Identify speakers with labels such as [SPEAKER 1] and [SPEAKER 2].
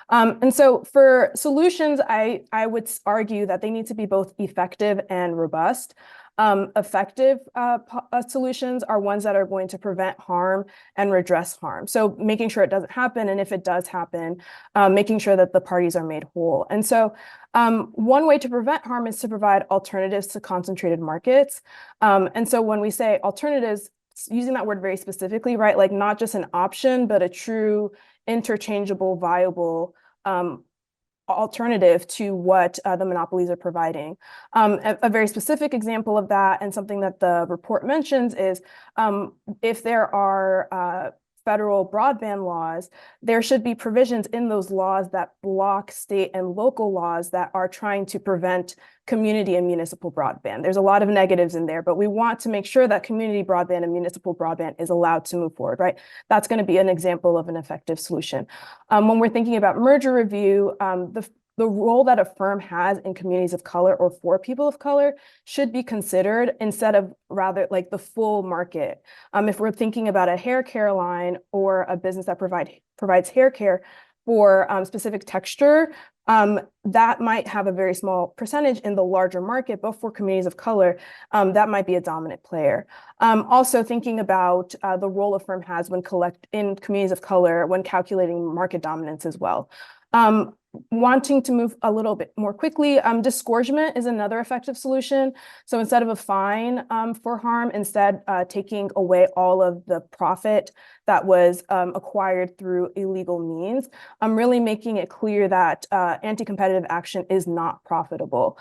[SPEAKER 1] And so for solutions, I would argue that they need to be both effective and robust. Effective solutions are ones that are going to prevent harm and redress harm. So making sure it doesn't happen, and if it does happen, making sure that the parties are made whole. And so one way to prevent harm is to provide alternatives to concentrated markets. And so when we say alternatives, using that word very specifically, right, like not just an option, but a true interchangeable, viable alternative to what the monopolies are providing. A very specific example of that, and something that the report mentions, is if there are federal broadband laws, there should be provisions in those laws that block state and local laws that are trying to prevent community and municipal broadband. There's a lot of negatives in there, but we want to make sure that community broadband and municipal broadband is allowed to move forward, right? That's going to be an example of an effective solution. When we're thinking about merger review, the role that a firm has in communities of color or for people of color should be considered instead of rather like the full market. If we're thinking about a hair care line or a business that provides hair care for specific texture, that might have a very small percentage in the larger market, but for communities of color, that might be a dominant player. Also thinking about the role a firm has in communities of color when calculating market dominance as well. Wanting to move a little bit more quickly, disgorgement is another effective solution. So instead of a fine for harm, instead taking away all of the profit that was acquired through illegal means, really making it clear that anti-competitive action is not profitable.